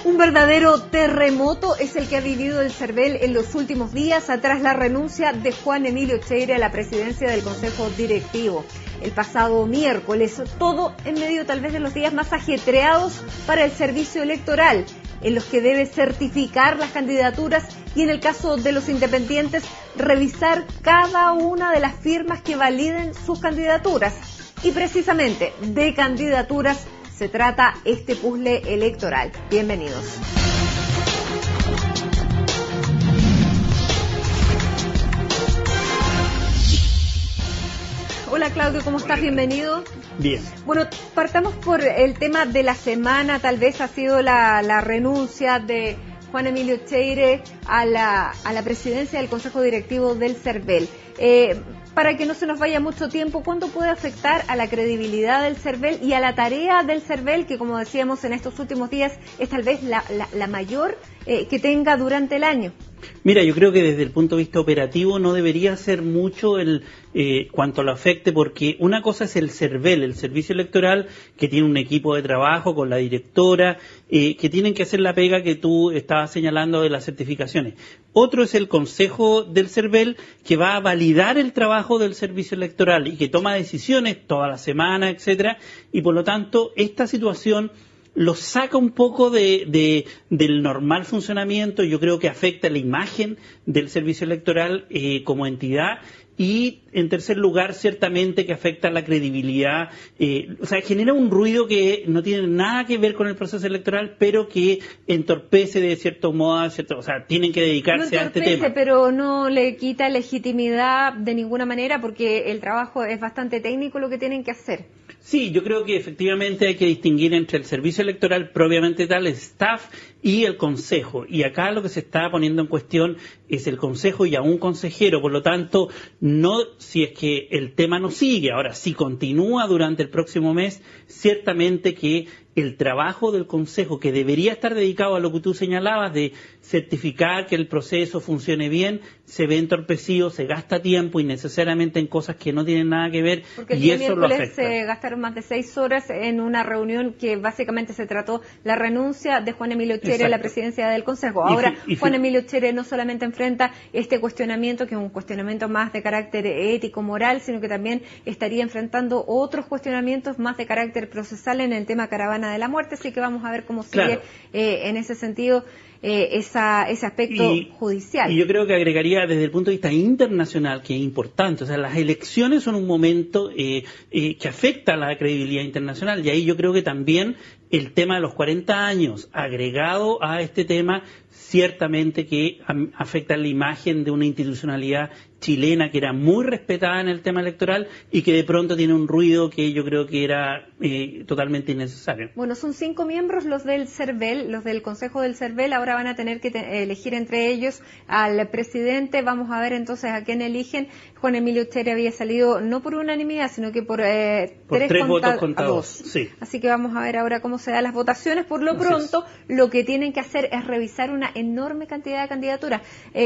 Un verdadero terremoto es el que ha vivido el CERVEL en los últimos días tras la renuncia de Juan Emilio Cheire a la presidencia del Consejo Directivo. El pasado miércoles, todo en medio tal vez de los días más ajetreados para el servicio electoral, en los que debe certificar las candidaturas y, en el caso de los independientes, revisar cada una de las firmas que validen sus candidaturas. Y precisamente de candidaturas se trata este puzzle electoral. Bienvenidos. Hola Claudio, ¿cómo estás? Bienvenido. Bien. Bueno, partamos por el tema de la semana. Tal vez ha sido la renuncia de Juan Emilio Cheire a la presidencia del Consejo Directivo del CERVEL. Para que no se nos vaya mucho tiempo, ¿cuánto puede afectar a la credibilidad del CERVEL y a la tarea del CERVEL, que como decíamos en estos últimos días es tal vez la mayor que tenga durante el año? Mira, yo creo que desde el punto de vista operativo no debería ser mucho cuanto lo afecte, porque una cosa es el CERVEL, el Servicio Electoral, que tiene un equipo de trabajo con la directora, que tienen que hacer la pega que tú estabas señalando de las certificaciones. Otro es el Consejo del CERVEL, que va a validar el trabajo del Servicio Electoral y que toma decisiones toda la semana, etcétera, y por lo tanto esta situación lo saca un poco del normal funcionamiento. Yo creo que afecta la imagen del servicio electoral como entidad, y en tercer lugar ciertamente que afecta la credibilidad, o sea, genera un ruido que no tiene nada que ver con el proceso electoral, pero que entorpece de cierto modo, o sea, tienen que dedicarse a este tema. Pero no le quita legitimidad de ninguna manera, porque el trabajo es bastante técnico lo que tienen que hacer. Sí, yo creo que efectivamente hay que distinguir entre el servicio electoral propiamente tal, el staff, y el consejo. Y acá lo que se está poniendo en cuestión es el consejo y a un consejero. Por lo tanto, no si es que el tema no sigue. Ahora, si continúa durante el próximo mes, ciertamente que el trabajo del consejo, que debería estar dedicado a lo que tú señalabas, de certificar que el proceso funcione bien, se ve entorpecido, se gasta tiempo innecesariamente en cosas que no tienen nada que ver, porque y eso lo afecta. Porque el miércoles se gastaron más de 6 horas en una reunión que básicamente se trató la renuncia de Juan Emilio Cheire a la presidencia del Consejo. Ahora, Juan Emilio Cheire no solamente enfrenta este cuestionamiento, que es un cuestionamiento más de carácter ético, moral, sino que también estaría enfrentando otros cuestionamientos más de carácter procesal en el tema caravana de la muerte, así que vamos a ver cómo sigue en ese sentido ese aspecto judicial. Y yo creo que agregaría desde el punto de vista internacional, que es importante, o sea, las elecciones son un momento que afecta a la credibilidad internacional, y ahí yo creo que también el tema de los 40 años agregado a este tema ciertamente que afecta la imagen de una institucionalidad chilena que era muy respetada en el tema electoral y que de pronto tiene un ruido que yo creo que era totalmente innecesario. Bueno, son 5 miembros los del CERVEL, los del Consejo del CERVEL. Ahora van a tener que elegir entre ellos al presidente. Vamos a ver entonces a quién eligen. Juan Emilio Cheire había salido no por unanimidad, sino que por 3 votos contra 2. Sí. Así que vamos a ver ahora cómo se dan las votaciones. Por lo pronto, lo que tienen que hacer es revisar una enorme cantidad de candidaturas.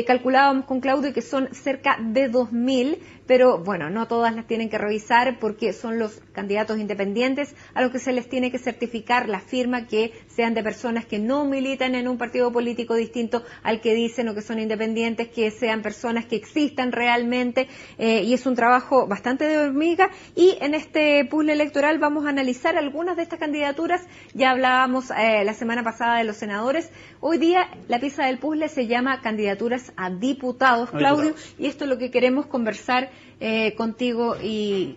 Calculábamos con Claudio que son cerca de 2.000, pero bueno, no todas las tienen que revisar porque son los candidatos independientes a los que se les tiene que certificar la firma, que sean de personas que no militan en un partido político distinto al que dicen, o que son independientes, que sean personas que existan realmente, y es un trabajo bastante de hormiga. Y en este puzzle electoral vamos a analizar algunas de estas candidaturas. Ya hablábamos la semana pasada de los senadores. Hoy día la pieza del puzzle se llama candidaturas a diputados, Claudio, y esto es lo que queremos conversar contigo y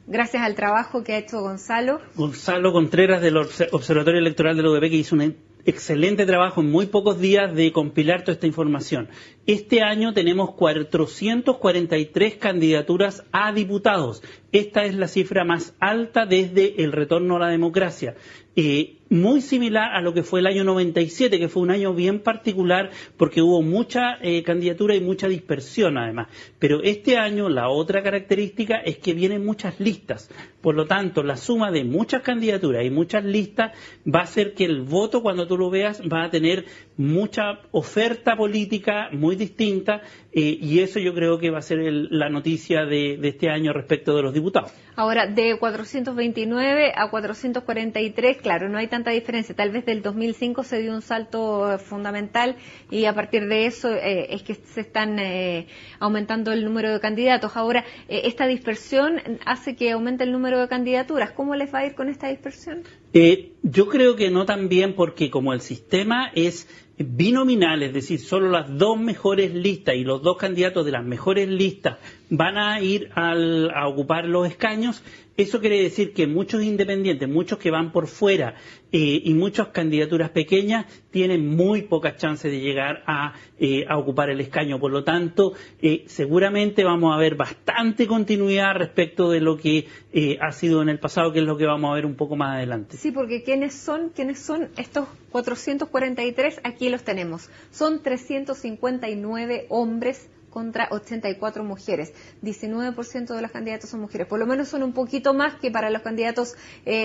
gracias al trabajo que ha hecho Gonzalo Contreras del Observatorio Electoral de la UDP, que hizo un excelente trabajo en muy pocos días de compilar toda esta información. Este año tenemos 443 candidaturas a diputados. Esta es la cifra más alta desde el retorno a la democracia. Muy similar a lo que fue el año 97, que fue un año bien particular porque hubo mucha candidatura y mucha dispersión además. Pero este año la otra característica es que vienen muchas listas. Por lo tanto, la suma de muchas candidaturas y muchas listas va a hacer que el voto, cuando tú lo veas, va a tener mucha oferta política muy distinta, y eso yo creo que va a ser la noticia de este año respecto de los diputados. Ahora, de 429 a 443, claro, no hay tanta diferencia. Tal vez del 2005 se dio un salto fundamental y a partir de eso es que se están aumentando el número de candidatos. Ahora, esta dispersión hace que aumente el número de candidaturas. ¿Cómo les va a ir con esta dispersión? Yo creo que no tan bien, porque como el sistema es binominal, es decir, solo las dos mejores listas y los dos candidatos de las mejores listas van a ir a ocupar los escaños, eso quiere decir que muchos independientes, muchos que van por fuera y muchas candidaturas pequeñas tienen muy pocas chances de llegar a ocupar el escaño. Por lo tanto, seguramente vamos a ver bastante continuidad respecto de lo que ha sido en el pasado, que es lo que vamos a ver un poco más adelante. Sí, porque ¿quiénes son estos 443? Aquí los tenemos. Son 359 hombres contra 84 mujeres. 19% de los candidatos son mujeres. Por lo menos son un poquito más que para los candidatos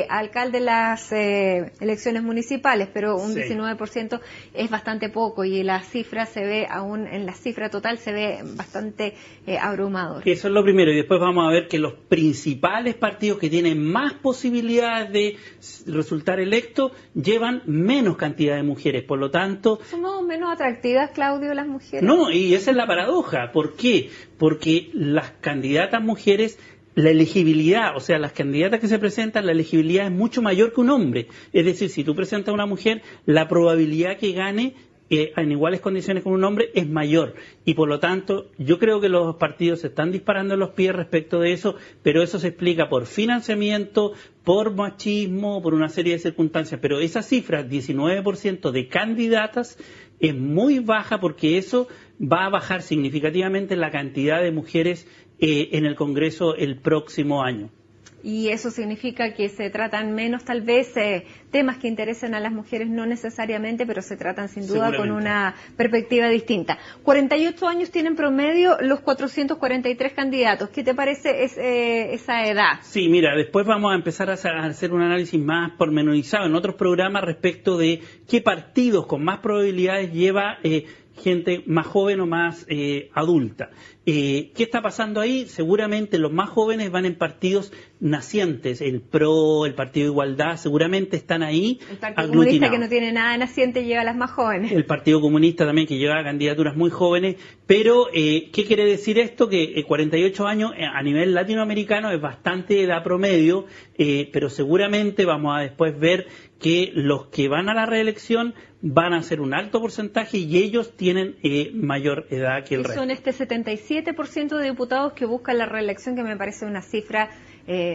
a alcalde de las elecciones municipales, pero un 19% es bastante poco y la cifra se ve, aún en la cifra total, se ve bastante abrumador. Eso es lo primero. Y después vamos a ver que los principales partidos que tienen más posibilidades de resultar electos llevan menos cantidad de mujeres. Por lo tanto... ¿Somos menos atractivas, Claudio, las mujeres? No, y esa es la paradoja. ¿Por qué? Porque las candidatas mujeres, la elegibilidad, o sea, las candidatas que se presentan, la elegibilidad es mucho mayor que un hombre. Es decir, si tú presentas a una mujer, la probabilidad que gane en iguales condiciones con un hombre es mayor. Y por lo tanto, yo creo que los partidos se están disparando en los pies respecto de eso, pero eso se explica por financiamiento, por machismo, por una serie de circunstancias. Pero esa cifra, 19% de candidatas, es muy baja, porque eso va a bajar significativamente la cantidad de mujeres en el Congreso el próximo año. Y eso significa que se tratan menos, tal vez, temas que interesen a las mujeres, no necesariamente, pero se tratan sin duda con una perspectiva distinta. 48 años tienen promedio los 443 candidatos. ¿Qué te parece esa edad? Sí, mira, después vamos a empezar a hacer un análisis más pormenorizado en otros programas respecto de qué partidos con más probabilidades lleva gente más joven o más adulta. ¿Qué está pasando ahí? Seguramente los más jóvenes van en partidos nacientes, el PRO, el Partido de Igualdad, seguramente están ahí aglutinados. El Partido Comunista, que no tiene nada naciente, lleva a las más jóvenes. El Partido Comunista también, que lleva a candidaturas muy jóvenes, pero ¿qué quiere decir esto? Que 48 años a nivel latinoamericano es bastante edad promedio, pero seguramente vamos a después ver que los que van a la reelección van a ser un alto porcentaje y ellos tienen mayor edad que el resto. Son este 77% de diputados que buscan la reelección, que me parece una cifra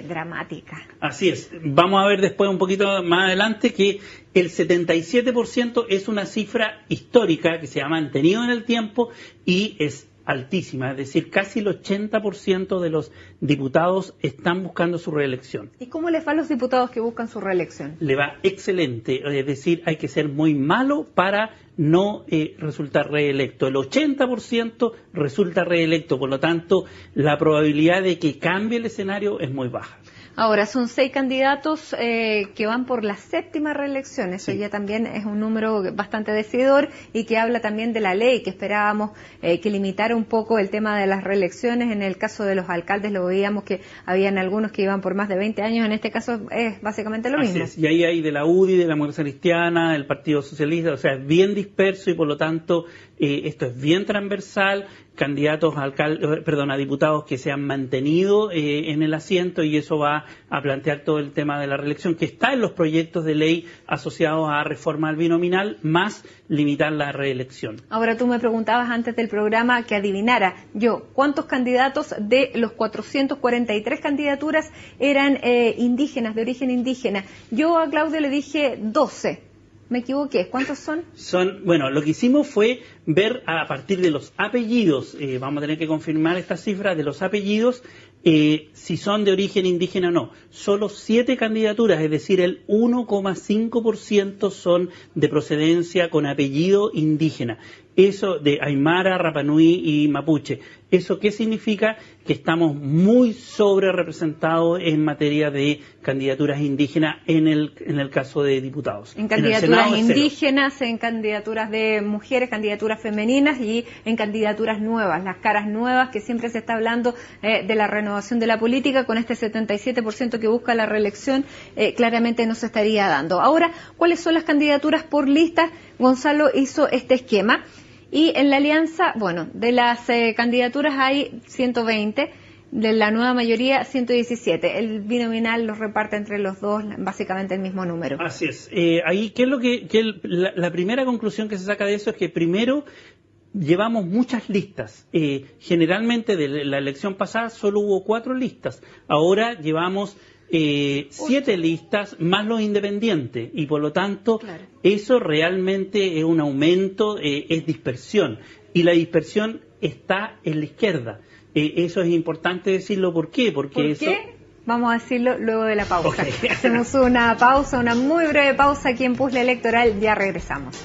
dramática. Así es. Vamos a ver después un poquito más adelante que el 77% es una cifra histórica que se ha mantenido en el tiempo y es altísima, es decir, casi el 80% de los diputados están buscando su reelección. ¿Y cómo les va a los diputados que buscan su reelección? Le va excelente, es decir, hay que ser muy malo para no resultar reelecto. El 80% resulta reelecto, por lo tanto, la probabilidad de que cambie el escenario es muy baja. Ahora, son 6 candidatos que van por la 7ª reelección. Eso ya también es un número bastante decidor y que habla también de la ley, que esperábamos que limitara un poco el tema de las reelecciones. En el caso de los alcaldes lo veíamos que habían algunos que iban por más de 20 años. En este caso es básicamente lo mismo. Y ahí hay de la UDI, de la Democracia Cristiana, del Partido Socialista, o sea, es bien disperso y por lo tanto esto es bien transversal. Candidatos a diputados que se han mantenido en el asiento, y eso va a plantear todo el tema de la reelección que está en los proyectos de ley asociados a reforma al binominal, más limitar la reelección. Ahora, tú me preguntabas antes del programa que adivinara yo cuántos candidatos de los 443 candidaturas eran indígenas, de origen indígena. Yo a Claudio le dije 12. Me equivoqué. ¿Cuántos son? Bueno, lo que hicimos fue ver a partir de los apellidos, vamos a tener que confirmar estas cifras de los apellidos, si son de origen indígena o no. Solo 7 candidaturas, es decir, el 1,5% son de procedencia con apellido indígena. Eso de Aymara, Rapa Nui y Mapuche. ¿Eso qué significa? Que estamos muy sobre representados en materia de candidaturas indígenas en el caso de diputados. En candidaturas indígenas, en candidaturas de mujeres, candidaturas femeninas y en candidaturas nuevas, las caras nuevas, que siempre se está hablando de la renovación de la política. Con este 77% que busca la reelección, claramente no se estaría dando. Ahora, ¿cuáles son las candidaturas por lista? Gonzalo hizo este esquema. Y en la alianza, bueno, de las candidaturas hay 120, de la nueva mayoría 117. El binominal los reparte entre los dos básicamente el mismo número. Así es. Ahí, ¿qué es lo la primera conclusión que se saca de eso? Es que primero llevamos muchas listas. Generalmente de la elección pasada solo hubo 4 listas. Ahora llevamos 7 listas más los independientes y por lo tanto eso realmente es un aumento, es dispersión y la dispersión está en la izquierda. Eso es importante decirlo. ¿Por qué? Porque Vamos a decirlo luego de la pausa. Okay. Hacemos una pausa, una muy breve pausa aquí en Puzzle Electoral, ya regresamos.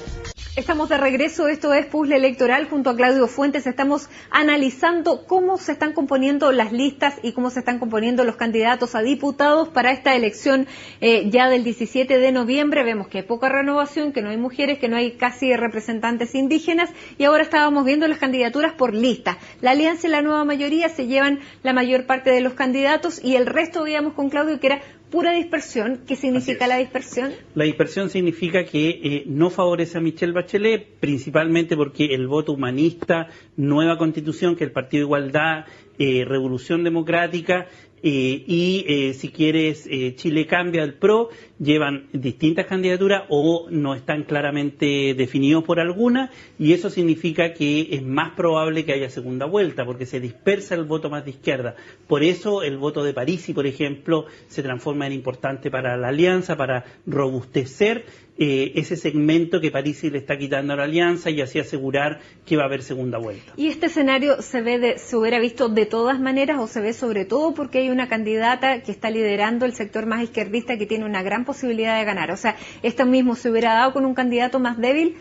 Estamos de regreso, esto es Puzzle Electoral junto a Claudio Fuentes. Estamos analizando cómo se están componiendo las listas y cómo se están componiendo los candidatos a diputados para esta elección ya del 17 de noviembre. Vemos que hay poca renovación, que no hay mujeres, que no hay casi representantes indígenas y ahora estábamos viendo las candidaturas por lista. La alianza y la nueva mayoría se llevan la mayor parte de los candidatos y el resto veíamos con Claudio que era pura dispersión. ¿Qué significa la dispersión? La dispersión significa que no favorece a Michelle Bachelet, principalmente porque el voto humanista, Nueva Constitución, que el Partido de Igualdad, Revolución Democrática y si quieres Chile Cambia, el PRO, llevan distintas candidaturas o no están claramente definidos por alguna y eso significa que es más probable que haya segunda vuelta porque se dispersa el voto más de izquierda. Por eso el voto de Parisi, por ejemplo, se transforma en importante para la alianza, para robustecer ese segmento que Parisi le está quitando a la alianza y así asegurar que va a haber segunda vuelta. ¿Y este escenario se hubiera visto de todas maneras o se ve sobre todo porque hay una candidata que está liderando el sector más izquierdista que tiene una gran posibilidad de ganar? O sea, ¿esto mismo se hubiera dado con un candidato más débil?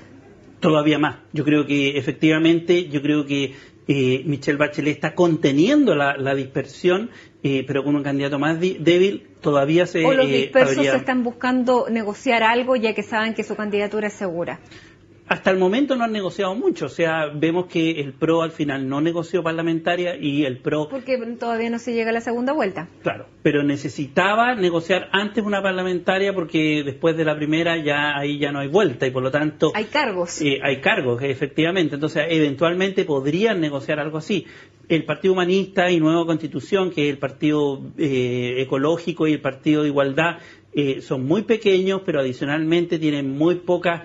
Todavía más. Yo creo que efectivamente, Michelle Bachelet está conteniendo la dispersión, pero con un candidato más débil todavía se... O los dispersos están buscando negociar algo ya que saben que su candidatura es segura. Hasta el momento no han negociado mucho, o sea, vemos que el PRO al final no negoció parlamentaria y el PRO... Porque todavía no se llega a la segunda vuelta. Claro, pero necesitaba negociar antes una parlamentaria porque después de la primera ahí ya no hay vuelta y por lo tanto... Hay cargos. Hay cargos, efectivamente, entonces eventualmente podrían negociar algo así. El Partido Humanista y Nueva Constitución, que es el Partido Ecológico y el Partido de Igualdad, son muy pequeños, pero adicionalmente tienen muy poca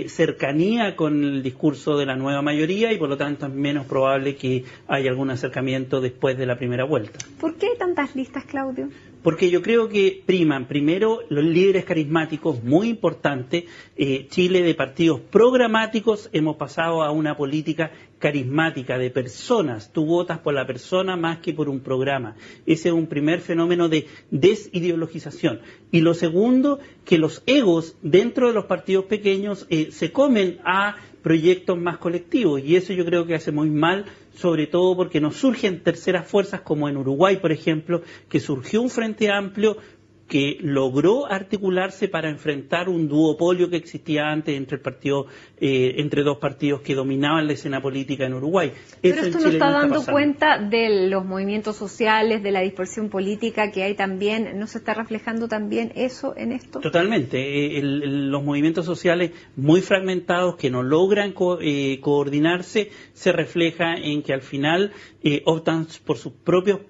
cercanía con el discurso de la nueva mayoría y por lo tanto es menos probable que haya algún acercamiento después de la primera vuelta. ¿Por qué hay tantas listas, Claudio? Porque yo creo que priman primero los líderes carismáticos, muy importante. Chile de partidos programáticos hemos pasado a una política carismática de personas. Tú votas por la persona más que por un programa. Ese es un primer fenómeno de desideologización. Y lo segundo, que los egos dentro de los partidos pequeños se comen a proyectos más colectivos y eso yo creo que hace muy mal, sobre todo porque nos surgen terceras fuerzas como en Uruguay, por ejemplo, que surgió un frente amplio que logró articularse para enfrentar un duopolio que existía antes entre dos partidos que dominaban la escena política en Uruguay. Pero esto no está dando cuenta de los movimientos sociales, de la dispersión política que hay también. ¿No se está reflejando también eso en esto? Totalmente. Los movimientos sociales muy fragmentados que no logran coordinarse se refleja en que al final optan por sus propios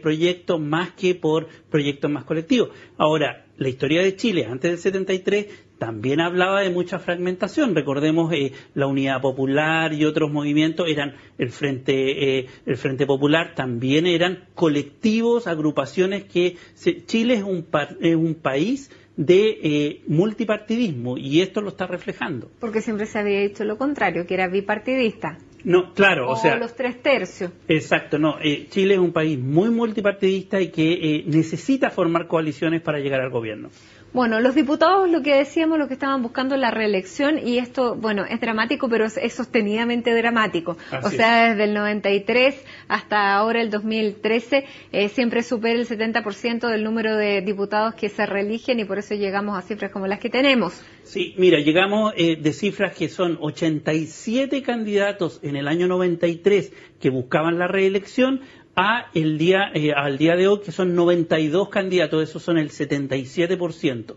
proyectos más que por proyectos más colectivos. Ahora, la historia de Chile antes del 73 también hablaba de mucha fragmentación. Recordemos la Unidad Popular y otros movimientos eran el Frente Popular, también eran colectivos, agrupaciones que Chile es un país de multipartidismo y esto lo está reflejando. Porque siempre se había dicho lo contrario, que era bipartidista. No, claro, o sea, los 3/3. Exacto, no. Chile es un país muy multipartidista y que necesita formar coaliciones para llegar al gobierno. Bueno, los diputados, lo que decíamos, lo que estaban buscando la reelección, y esto, bueno, es dramático, pero es sostenidamente dramático. O sea, desde el 93 hasta ahora el 2013, siempre supera el 70% del número de diputados que se reeligen, y por eso llegamos a cifras como las que tenemos. Sí, mira, llegamos de cifras que son 87 candidatos en el año 93 que buscaban la reelección, al día de hoy, que son 92 candidatos, esos son el 77%.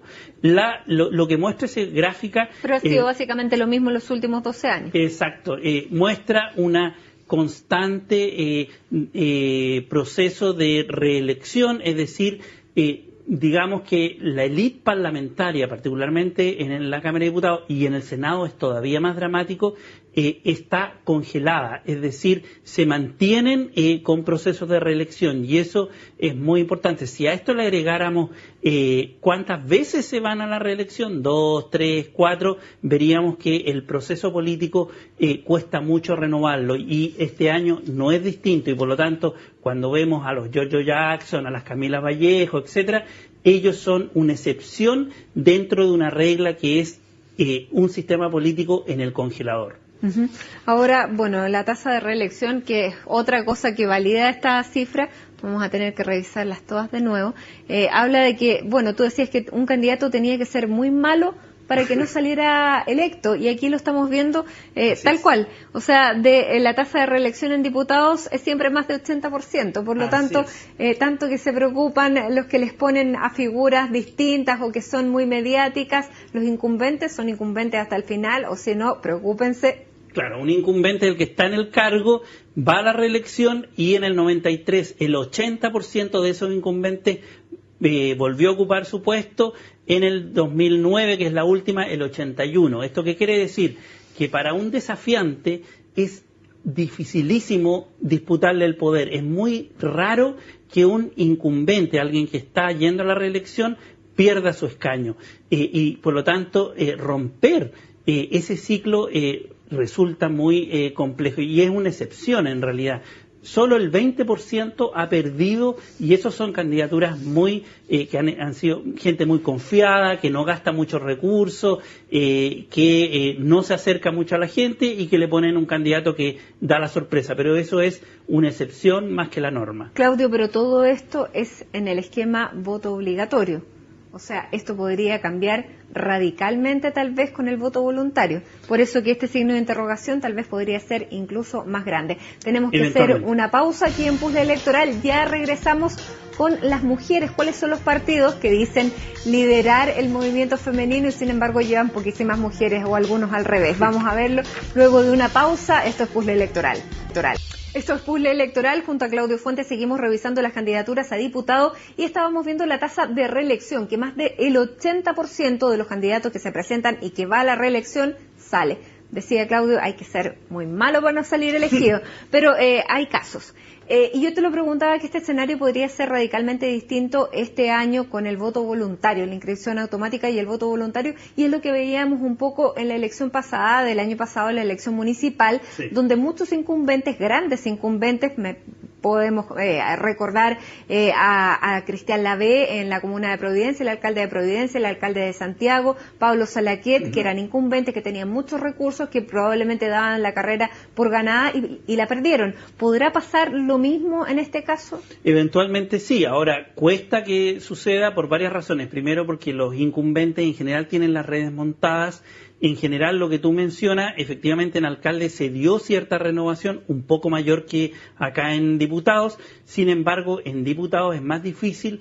Lo que muestra esa gráfica... Pero ha sido básicamente lo mismo en los últimos 12 años. Exacto, muestra una constante proceso de reelección, es decir, digamos que la élite parlamentaria, particularmente en la Cámara de Diputados y en el Senado es todavía más dramático, está congelada, es decir, se mantienen con procesos de reelección, y eso es muy importante. Si a esto le agregáramos cuántas veces se van a la reelección, 2, 3, 4, veríamos que el proceso político cuesta mucho renovarlo, y este año no es distinto, y por lo tanto, cuando vemos a los Giorgio Jackson, a las Camila Vallejo, etcétera, ellos son una excepción dentro de una regla que es un sistema político en el congelador. Ahora, bueno, la tasa de reelección, que es otra cosa que valida esta cifra, vamos a tener que revisarlas todas de nuevo, habla de que, bueno, tú decías que un candidato tenía que ser muy malo para que no saliera electo, y aquí lo estamos viendo tal cual. O sea, la tasa de reelección en diputados es siempre más de 80%, por lo tanto, tanto que se preocupan los que les ponen a figuras distintas o que son muy mediáticas, los incumbentes son incumbentes hasta el final, o si no, preocúpense. Claro, un incumbente, el que está en el cargo, va a la reelección, y en el 93 el 80% de esos incumbentes volvió a ocupar su puesto. En el 2009, que es la última, el 81%. ¿Esto qué quiere decir? Que para un desafiante es dificilísimo disputarle el poder. Es muy raro que un incumbente, alguien que está yendo a la reelección, pierda su escaño. Y por lo tanto, romper ese ciclo resulta muy complejo, y es una excepción en realidad. Solo el 20% ha perdido, y esos son candidaturas muy que han sido gente muy confiada, que no gasta muchos recursos, que no se acerca mucho a la gente, y que le ponen un candidato que da la sorpresa. Pero eso es una excepción más que la norma. Claudio, pero todo esto es en el esquema voto obligatorio. O sea, esto podría cambiar radicalmente tal vez con el voto voluntario. Por eso que este signo de interrogación tal vez podría ser incluso más grande. Tenemos que hacer una pausa aquí en Puzzle Electoral. Ya regresamos con las mujeres. ¿Cuáles son los partidos que dicen liderar el movimiento femenino y sin embargo llevan poquísimas mujeres, o algunos al revés? Vamos a verlo luego de una pausa. Esto es Puzzle Electoral. Esto es Puzzle Electoral. Junto a Claudio Fuentes seguimos revisando las candidaturas a diputado, y estábamos viendo la tasa de reelección, que más del 80% de los candidatos que se presentan y que va a la reelección sale. Decía Claudio, hay que ser muy malo para no salir elegido, pero hay casos. Y yo te lo preguntaba, que este escenario podría ser radicalmente distinto este año con el voto voluntario, la inscripción automática y el voto voluntario, y es lo que veíamos un poco en la elección pasada, del año pasado, en la elección municipal, donde muchos incumbentes, grandes incumbentes, podemos recordar a Cristian Lavé en la comuna de Providencia, el alcalde de Providencia, el alcalde de Santiago, Pablo Salaquet, que eran incumbentes, que tenían muchos recursos, que probablemente daban la carrera por ganada y la perdieron. ¿Podrá pasar lo mismo en este caso? Eventualmente sí. Ahora, cuesta que suceda por varias razones. Primero, porque los incumbentes en general tienen las redes montadas. En general, lo que tú mencionas, efectivamente en alcalde se dio cierta renovación, un poco mayor que acá en diputados. Sin embargo, en diputados es más difícil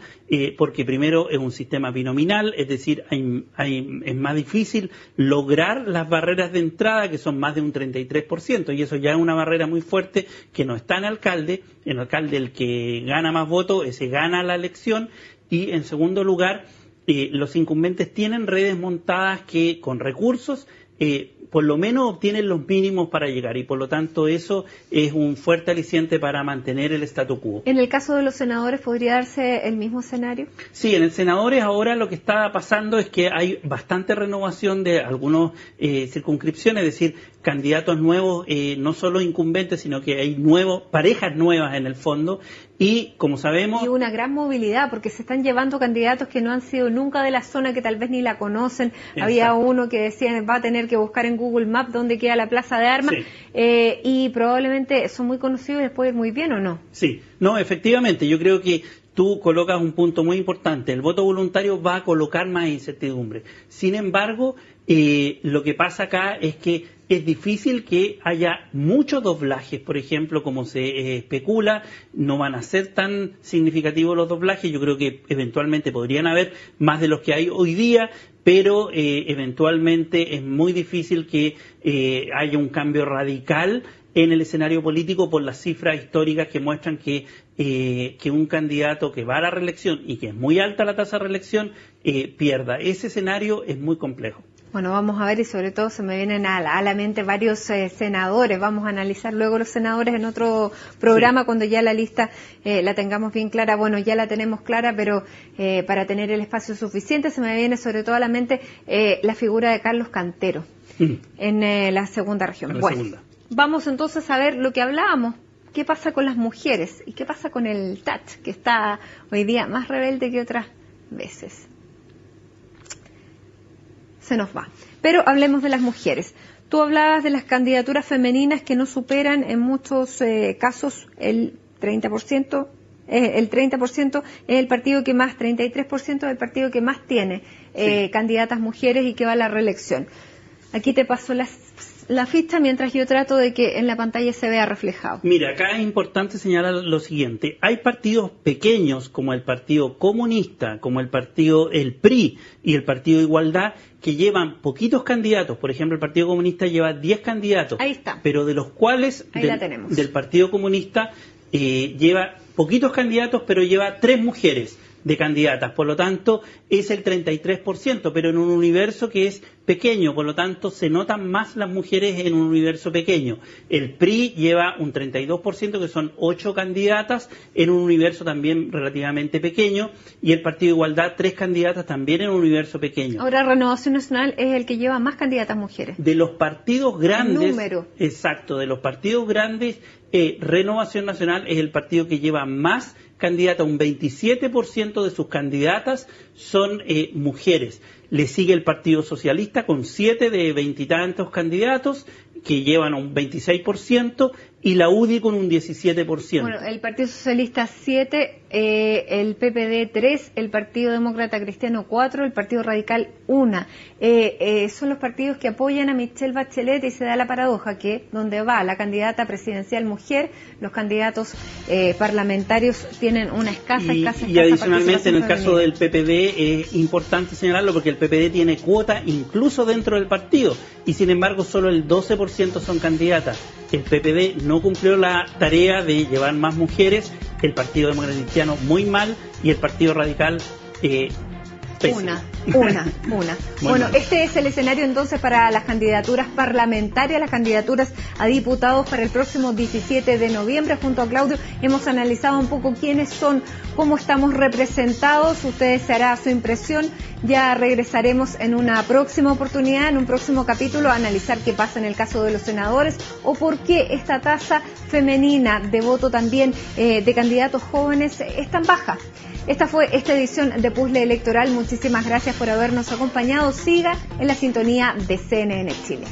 porque primero es un sistema binominal, es decir, es más difícil lograr las barreras de entrada, que son más de un 33%, y eso ya es una barrera muy fuerte que no está en alcalde. En alcalde el que gana más votos, ese gana la elección. Y en segundo lugar, los incumbentes tienen redes montadas que con recursos por lo menos obtienen los mínimos para llegar, y por lo tanto eso es un fuerte aliciente para mantener el statu quo. ¿En el caso de los senadores podría darse el mismo escenario? Sí, en el senadores ahora lo que está pasando es que hay bastante renovación de algunas circunscripciones, es decir, candidatos nuevos, no solo incumbentes, sino que hay parejas nuevas en el fondo, Y como sabemos... Y una gran movilidad, porque se están llevando candidatos que no han sido nunca de la zona, que tal vez ni la conocen. Exacto. Había uno que decía, va a tener que buscar en Google Maps dónde queda la Plaza de Armas, y probablemente son muy conocidos y les puede ir muy bien, ¿o no? Sí, no, efectivamente, yo creo que tú colocas un punto muy importante. El voto voluntario va a colocar más incertidumbre. Sin embargo, lo que pasa acá es que es difícil que haya muchos doblajes, por ejemplo, como se especula. No van a ser tan significativos los doblajes. Yo creo que eventualmente podrían haber más de los que hay hoy día, pero eventualmente es muy difícil que haya un cambio radical en el escenario político por las cifras históricas que muestran que un candidato que va a la reelección y que es muy alta la tasa de reelección pierda. Ese escenario es muy complejo. Bueno, vamos a ver, y sobre todo se me vienen a la mente varios senadores. Vamos a analizar luego los senadores en otro programa, cuando ya la lista la tengamos bien clara. Bueno, ya la tenemos clara, pero para tener el espacio suficiente se me viene sobre todo a la mente la figura de Carlos Cantero en la segunda región. Vamos entonces a ver lo que hablábamos. ¿Qué pasa con las mujeres? ¿Y qué pasa con el TAT, que está hoy día más rebelde que otras veces? Se nos va. Pero hablemos de las mujeres. Tú hablabas de las candidaturas femeninas que no superan en muchos casos el 30%. El 30% es el partido que más, 33% es el partido que más tiene candidatas mujeres y que va a la reelección. Aquí te paso la ficha mientras yo trato de que en la pantalla se vea reflejado. Mira, acá es importante señalar lo siguiente. Hay partidos pequeños como el Partido Comunista, como el PRI y el Partido Igualdad, que llevan poquitos candidatos. Por ejemplo, el Partido Comunista lleva 10 candidatos. Ahí está. Pero de los cuales del Partido Comunista lleva poquitos candidatos, pero lleva 3 mujeres de candidatas, por lo tanto es el 33%, pero en un universo que es pequeño, por lo tanto se notan más las mujeres en un universo pequeño. El PRI lleva un 32%, que son 8 candidatas en un universo también relativamente pequeño, y el Partido de Igualdad 3 candidatas también en un universo pequeño. Ahora Renovación Nacional es el que lleva más candidatas mujeres. De los partidos grandes, el número. Exacto, de los partidos grandes, Renovación Nacional es el partido que lleva más candidatas, un 27% de sus candidatas son mujeres. Le sigue el Partido Socialista con 7 de 20 y tantos candidatos que llevan un 26%, y la UDI con un 17%. Bueno, el Partido Socialista 7, el PPD 3, el Partido Demócrata Cristiano 4, el Partido Radical 1. Son los partidos que apoyan a Michelle Bachelet, y se da la paradoja que donde va la candidata presidencial mujer, los candidatos parlamentarios tienen una escasa y adicionalmente en el caso del PPD es importante señalarlo, porque el PPD tiene cuota incluso dentro del partido, y sin embargo solo el 12% son candidatas. El PPD no cumplió la tarea de llevar más mujeres, el Partido Demócrata Cristiano muy mal, y el Partido Radical Una. Bueno, este es el escenario entonces para las candidaturas parlamentarias, las candidaturas a diputados para el próximo 17 de noviembre. Junto a Claudio hemos analizado un poco quiénes son, cómo estamos representados. Ustedes se hará su impresión. Ya regresaremos en una próxima oportunidad, en un próximo capítulo, a analizar qué pasa en el caso de los senadores, o por qué esta tasa femenina de voto también de candidatos jóvenes es tan baja. Esta fue esta edición de Puzzle Electoral. Muchísimas gracias por habernos acompañado. Siga en la sintonía de CNN Chile.